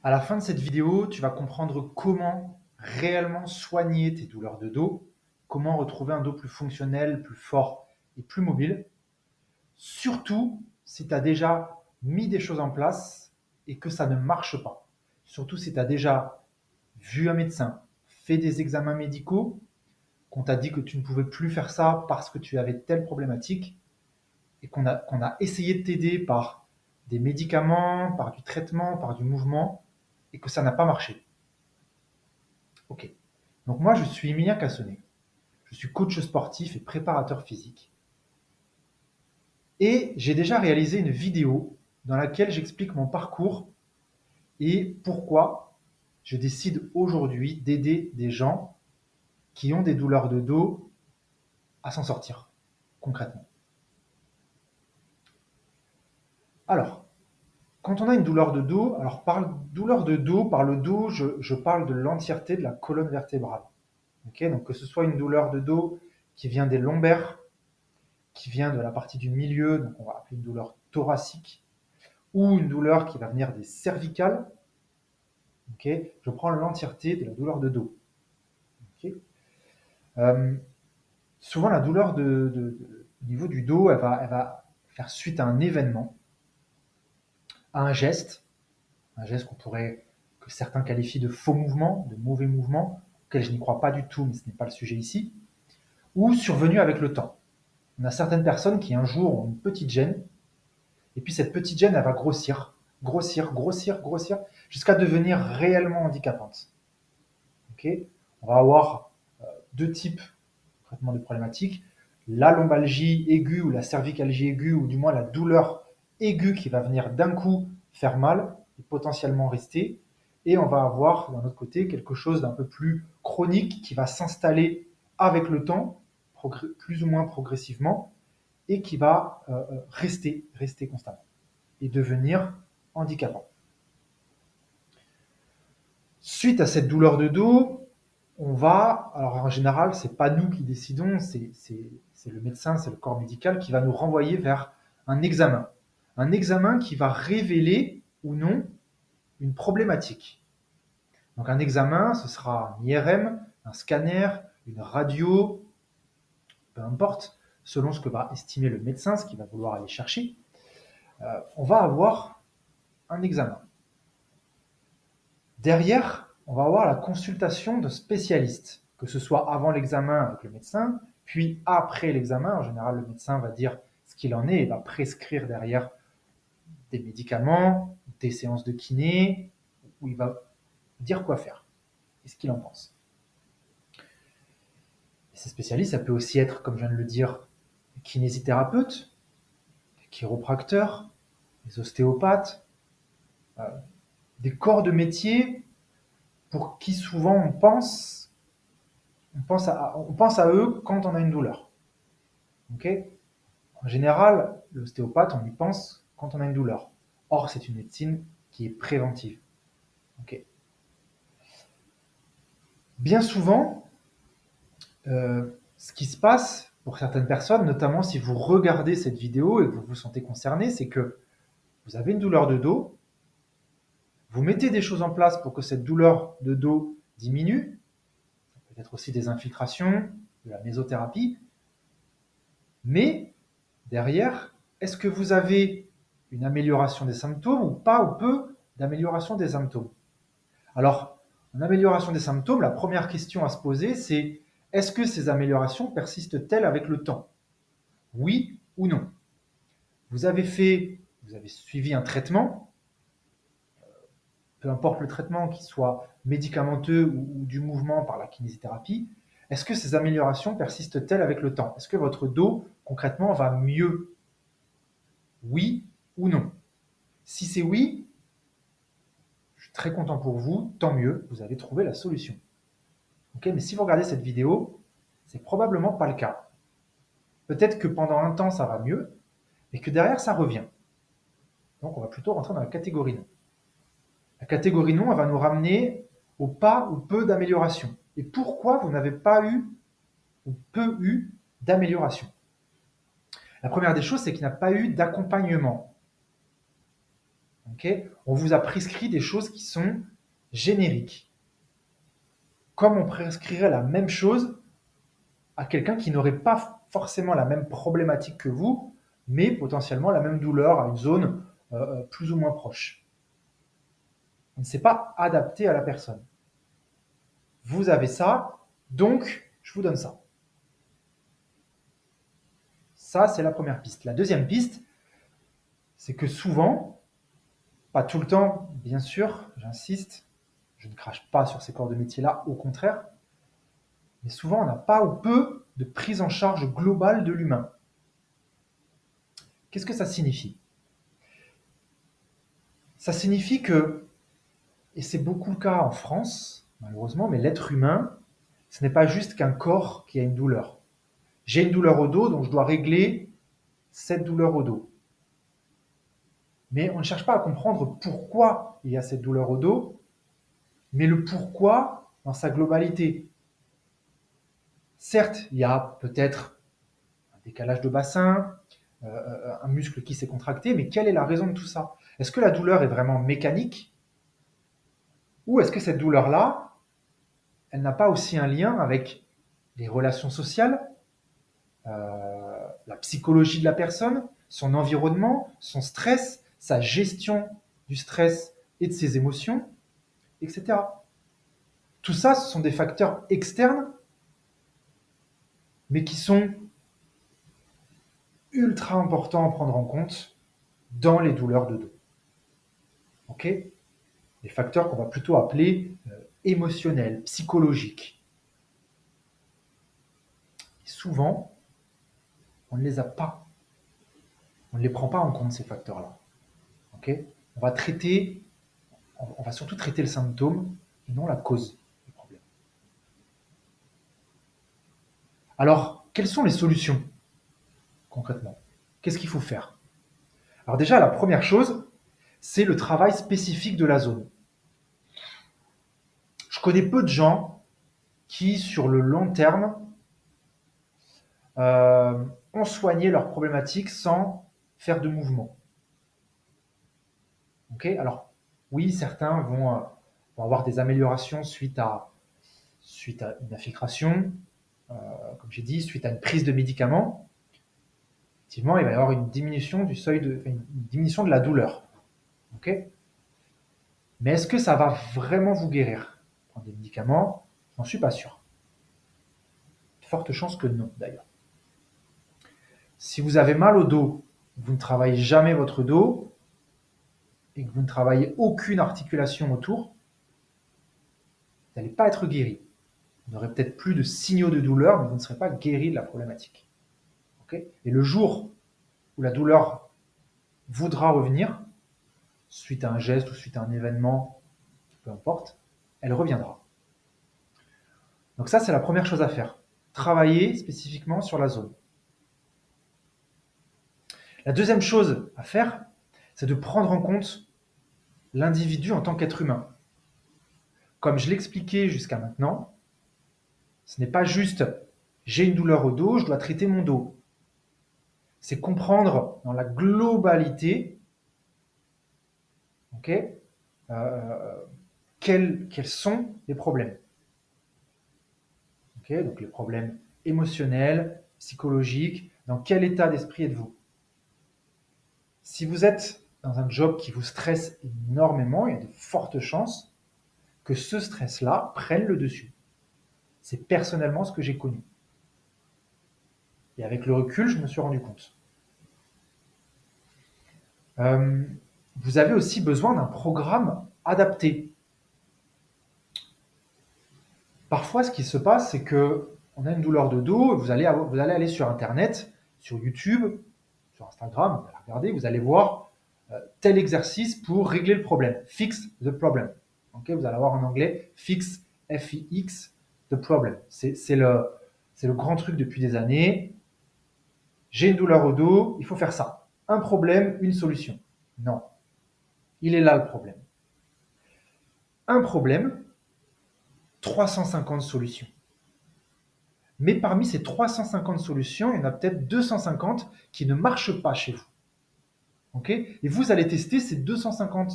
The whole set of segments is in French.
À la fin de cette vidéo, tu vas comprendre comment réellement soigner tes douleurs de dos, comment retrouver un dos plus fonctionnel, plus fort et plus mobile. Surtout si tu as déjà mis des choses en place et que ça ne marche pas. Surtout si tu as déjà vu un médecin, fait des examens médicaux, qu'on t'a dit que tu ne pouvais plus faire ça parce que tu avais telle problématique et qu'on a essayé de t'aider par des médicaments, par du traitement, par du mouvement et que ça n'a pas marché. Ok. Donc moi, je suis Emilien Cassonnet. Je suis coach sportif et préparateur physique. Et j'ai déjà réalisé une vidéo dans laquelle j'explique mon parcours et pourquoi je décide aujourd'hui d'aider des gens qui ont des douleurs de dos à s'en sortir, concrètement. Alors, quand on a une douleur de dos, alors par douleur de dos, par le dos, je parle de l'entièreté de la colonne vertébrale. Okay, donc que ce soit une douleur de dos qui vient des lombaires, qui vient de la partie du milieu, donc on va appeler une douleur thoracique, ou une douleur qui va venir des cervicales, okay, je prends l'entièreté de la douleur de dos. Okay. Euh, Souvent, la douleur au niveau du dos, elle va faire suite à un événement, à un geste que certains qualifient de faux mouvement, de mauvais mouvement, auquel je n'y crois pas du tout, mais ce n'est pas le sujet ici, ou survenu avec le temps. On a certaines personnes qui un jour ont une petite gêne, et puis cette petite gêne, elle va grossir, grossir, grossir, grossir, jusqu'à devenir réellement handicapante. Okay, on va avoir deux types de problématiques. La lombalgie aiguë ou la cervicalgie aiguë, ou du moins la douleur aiguë qui va venir d'un coup faire mal et potentiellement rester. Et on va avoir d'un autre côté quelque chose d'un peu plus chronique qui va s'installer avec le temps, plus ou moins progressivement, et qui va rester constamment et devenir handicapant. Suite à cette douleur de dos, on va, alors en général, c'est pas nous qui décidons, c'est le médecin, c'est le corps médical qui va nous renvoyer vers un examen. Un examen qui va révéler ou non une problématique. Donc un examen, ce sera un IRM, un scanner, une radio, peu importe, selon ce que va estimer le médecin, ce qu'il va vouloir aller chercher. On va avoir un examen. Derrière, on va avoir la consultation de spécialistes, que ce soit avant l'examen avec le médecin, puis après l'examen. En général, le médecin va dire ce qu'il en est et va prescrire derrière des médicaments, des séances de kiné, où il va dire quoi faire et ce qu'il en pense. Et ces spécialistes, ça peut aussi être, comme je viens de le dire, des kinésithérapeutes, des chiropracteurs, des ostéopathes, euh, des corps de métier pour qui souvent on pense à eux quand on a une douleur. Okay, en général, l'ostéopathe, on y pense quand on a une douleur. Or, c'est une médecine qui est préventive. Okay. Bien souvent, ce qui se passe pour certaines personnes, notamment si vous regardez cette vidéo et que vous vous sentez concerné, c'est que vous avez une douleur de dos, vous mettez des choses en place pour que cette douleur de dos diminue, peut-être aussi des infiltrations, de la mésothérapie, mais derrière, est-ce que vous avez une amélioration des symptômes ou pas, ou peu d'amélioration des symptômes? Alors, en amélioration des symptômes, la première question à se poser, c'est est-ce que ces améliorations persistent-elles avec le temps? Oui ou non? Vous avez suivi un traitement, peu importe le traitement, qu'il soit médicamenteux ou du mouvement par la kinésithérapie, est-ce que ces améliorations persistent-elles avec le temps? Est-ce que votre dos, concrètement, va mieux? Oui ou non? Si c'est oui, je suis très content pour vous, tant mieux, vous avez trouvé la solution. Okay, mais si vous regardez cette vidéo, c'est probablement pas le cas. Peut-être que pendant un temps ça va mieux, mais que derrière ça revient. Donc on va plutôt rentrer dans la catégorie non. La catégorie non, elle va nous ramener au pas ou peu d'amélioration. Et pourquoi vous n'avez pas eu ou peu eu d'amélioration? La première des choses, c'est qu'il n'y a pas eu d'accompagnement. Ok, on vous a prescrit des choses qui sont génériques. Comme on prescrirait la même chose à quelqu'un qui n'aurait pas forcément la même problématique que vous, mais potentiellement la même douleur à une zone plus ou moins proche. On ne s'est pas adapté à la personne. Vous avez ça, donc je vous donne ça. Ça, c'est la première piste. La deuxième piste, c'est que souvent, pas tout le temps, bien sûr, j'insiste, je ne crache pas sur ces corps de métier-là, au contraire, mais souvent on n'a pas ou peu de prise en charge globale de l'humain. Qu'est-ce que ça signifie? Ça signifie que, et c'est beaucoup le cas en France, malheureusement, mais l'être humain, ce n'est pas juste qu'un corps qui a une douleur. J'ai une douleur au dos, donc je dois régler cette douleur au dos. Mais on ne cherche pas à comprendre pourquoi il y a cette douleur au dos, mais le pourquoi dans sa globalité. Certes, il y a peut-être un décalage de bassin, un muscle qui s'est contracté, mais quelle est la raison de tout ça? Est-ce que la douleur est vraiment mécanique? Ou est-ce que cette douleur-là, elle n'a pas aussi un lien avec les relations sociales, la psychologie de la personne, son environnement, son stress, sa gestion du stress et de ses émotions, etc. Tout ça, ce sont des facteurs externes, mais qui sont ultra importants à prendre en compte dans les douleurs de dos. Ok? Des facteurs qu'on va plutôt appeler émotionnels, psychologiques. Et souvent, on ne les a pas. On ne les prend pas en compte, ces facteurs-là. Ok? On va surtout traiter le symptôme et non la cause du problème. Alors, quelles sont les solutions concrètement? Qu'est-ce qu'il faut faire? Alors déjà, la première chose, c'est le travail spécifique de la zone. Je connais peu de gens qui, sur le long terme, ont soigné leurs problématiques sans faire de mouvement. Ok? Alors, oui, certains vont avoir des améliorations suite à une infiltration, comme j'ai dit, suite à une prise de médicaments. Effectivement, il va y avoir une diminution une diminution de la douleur. Ok? Mais est-ce que ça va vraiment vous guérir? Prendre des médicaments, j'en suis pas sûr. Forte chance que non, d'ailleurs. Si vous avez mal au dos, vous ne travaillez jamais votre dos et que vous ne travaillez aucune articulation autour, vous n'allez pas être guéri. Vous n'aurez peut-être plus de signaux de douleur, mais vous ne serez pas guéri de la problématique. Okay? Et le jour où la douleur voudra revenir, suite à un geste ou suite à un événement, peu importe, elle reviendra. Donc ça, c'est la première chose à faire. Travailler spécifiquement sur la zone. La deuxième chose à faire, c'est de prendre en compte l'individu en tant qu'être humain. Comme je l'expliquais jusqu'à maintenant, ce n'est pas juste j'ai une douleur au dos, je dois traiter mon dos. C'est comprendre dans la globalité, ok, quels sont les problèmes. Okay, donc les problèmes émotionnels, psychologiques, dans quel état d'esprit êtes-vous? Si vous êtes dans un job qui vous stresse énormément, il y a de fortes chances que ce stress-là prenne le dessus. C'est personnellement ce que j'ai connu. Et avec le recul, je me suis rendu compte. Vous avez aussi besoin d'un programme adapté. Parfois, ce qui se passe, c'est que on a une douleur de dos, vous allez aller sur Internet, sur YouTube, sur Instagram, vous allez regarder, vous allez voir tel exercice pour régler le problème. Fix the problem. Okay, vous allez avoir en anglais fix, F-I-X, the problem. C'est le grand truc depuis des années. J'ai une douleur au dos, il faut faire ça. Un problème, une solution. Non. Il est là le problème. Un problème, 350 solutions. Mais parmi ces 350 solutions, il y en a peut-être 250 qui ne marchent pas chez vous. Okay, et vous allez tester ces 250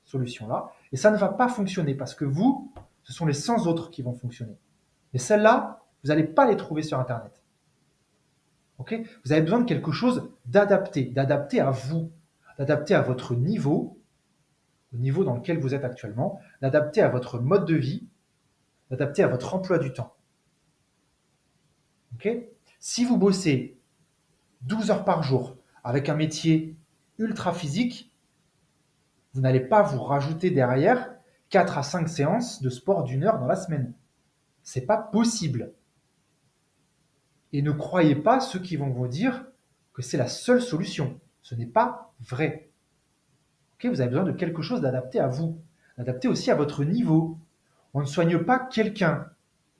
solutions-là, et ça ne va pas fonctionner parce que vous, ce sont les 100 autres qui vont fonctionner. Mais celles-là, vous n'allez pas les trouver sur Internet. Okay, vous avez besoin de quelque chose d'adapté à vous, d'adapté à votre niveau, au niveau dans lequel vous êtes actuellement, d'adapté à votre mode de vie, d'adapté à votre emploi du temps. Okay, si vous bossez 12 heures par jour avec un métier ultra physique, vous n'allez pas vous rajouter derrière 4 à 5 séances de sport d'1 heure dans la semaine. C'est pas possible. Et ne croyez pas ceux qui vont vous dire que c'est la seule solution. Ce n'est pas vrai. Okay, vous avez besoin de quelque chose d'adapté à vous, d'adapté aussi à votre niveau. On ne soigne pas quelqu'un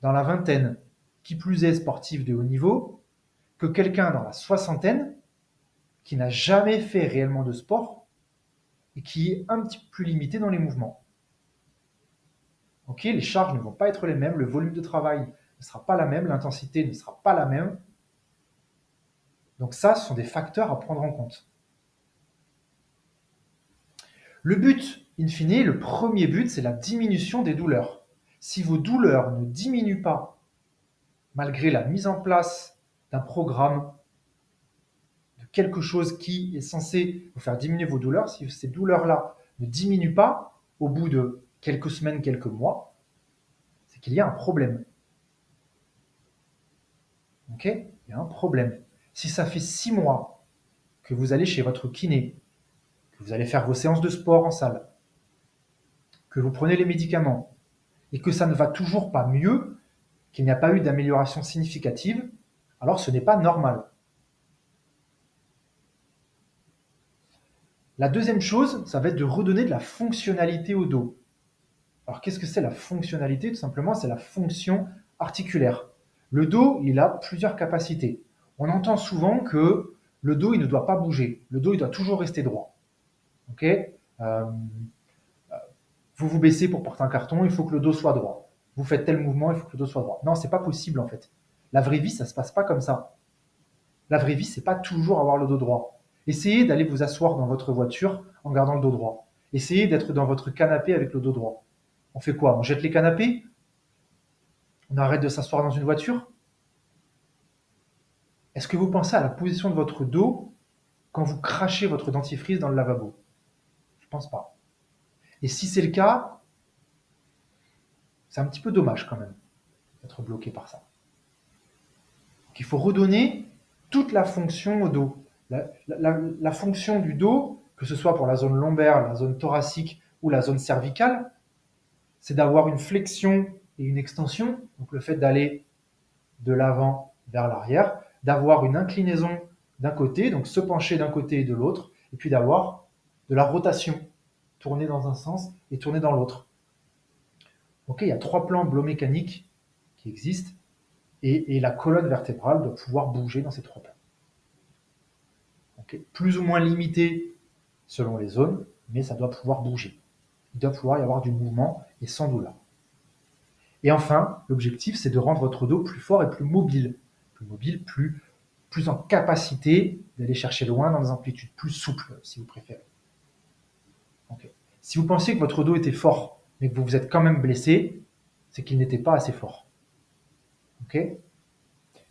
dans la vingtaine, qui plus est sportif de haut niveau, que quelqu'un dans la soixantaine qui n'a jamais fait réellement de sport et qui est un petit peu plus limité dans les mouvements. Okay, les charges ne vont pas être les mêmes, le volume de travail ne sera pas la même, l'intensité ne sera pas la même. Donc ça, ce sont des facteurs à prendre en compte. Le but, in fine, le premier but, c'est la diminution des douleurs. Si vos douleurs ne diminuent pas, malgré la mise en place d'un programme, de quelque chose qui est censé vous faire diminuer vos douleurs, si ces douleurs-là ne diminuent pas au bout de quelques semaines, quelques mois, c'est qu'il y a un problème. Ok ? Il y a un problème. Si ça fait 6 mois que vous allez chez votre kiné, que vous allez faire vos séances de sport en salle, que vous prenez les médicaments, et que ça ne va toujours pas mieux, qu'il n'y a pas eu d'amélioration significative, alors ce n'est pas normal. La deuxième chose, ça va être de redonner de la fonctionnalité au dos. Alors qu'est-ce que c'est la fonctionnalité? Tout simplement, c'est la fonction articulaire. Le dos, il a plusieurs capacités. On entend souvent que le dos, il ne doit pas bouger. Le dos, il doit toujours rester droit. Okay, vous vous baissez pour porter un carton, il faut que le dos soit droit. Vous faites tel mouvement, il faut que le dos soit droit. Non, c'est pas possible en fait. La vraie vie, ça se passe pas comme ça. La vraie vie, c'est pas toujours avoir le dos droit. Essayez d'aller vous asseoir dans votre voiture en gardant le dos droit. Essayez d'être dans votre canapé avec le dos droit. On fait quoi? On jette les canapés? On arrête de s'asseoir dans une voiture? Est-ce que vous pensez à la position de votre dos quand vous crachez votre dentifrice dans le lavabo? Je pense pas. Et si c'est le cas, c'est un petit peu dommage quand même d'être bloqué par ça. Donc, il faut redonner toute la fonction au dos. La fonction du dos, que ce soit pour la zone lombaire, la zone thoracique ou la zone cervicale, c'est d'avoir une flexion et une extension, donc le fait d'aller de l'avant vers l'arrière, d'avoir une inclinaison d'un côté, donc se pencher d'un côté et de l'autre, et puis d'avoir de la rotation, tourner dans un sens et tourner dans l'autre. Ok, il y a 3 plans biomécaniques qui existent, et la colonne vertébrale doit pouvoir bouger dans ces 3 plans. Okay, plus ou moins limité selon les zones, mais ça doit pouvoir bouger. Il doit pouvoir y avoir du mouvement et sans douleur. Et enfin, l'objectif, c'est de rendre votre dos plus fort et plus mobile. Plus mobile, plus en capacité d'aller chercher loin dans des amplitudes plus souples, si vous préférez. Okay. Si vous pensiez que votre dos était fort, mais que vous vous êtes quand même blessé, c'est qu'il n'était pas assez fort. Okay.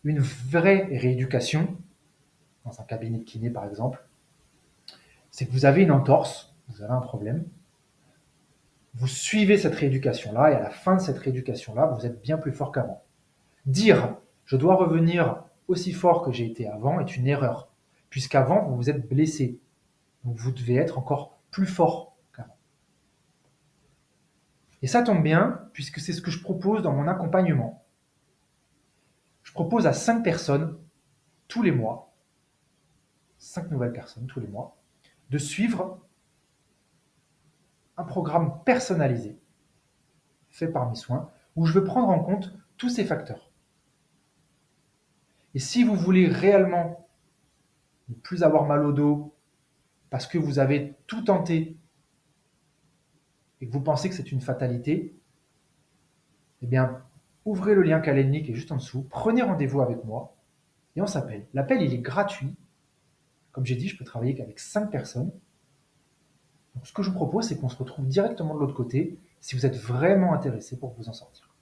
Une vraie rééducation, dans un cabinet de kiné par exemple, c'est que vous avez une entorse, vous avez un problème, vous suivez cette rééducation-là, et à la fin de cette rééducation-là, vous êtes bien plus fort qu'avant. Dire « je dois revenir aussi fort que j'ai été avant » est une erreur, puisqu'avant, vous vous êtes blessé. Donc vous devez être encore plus fort qu'avant. Et ça tombe bien, puisque c'est ce que je propose dans mon accompagnement. Je propose à 5 personnes, tous les mois, 5 nouvelles personnes tous les mois, de suivre un programme personnalisé, fait par mes soins, où je vais prendre en compte tous ces facteurs. Et si vous voulez réellement ne plus avoir mal au dos, parce que vous avez tout tenté et que vous pensez que c'est une fatalité, eh bien, ouvrez le lien Calendly qui est juste en dessous, prenez rendez-vous avec moi et on s'appelle. L'appel, il est gratuit. Comme j'ai dit, je peux travailler qu'avec 5 personnes. Donc, ce que je vous propose, c'est qu'on se retrouve directement de l'autre côté si vous êtes vraiment intéressé pour vous en sortir.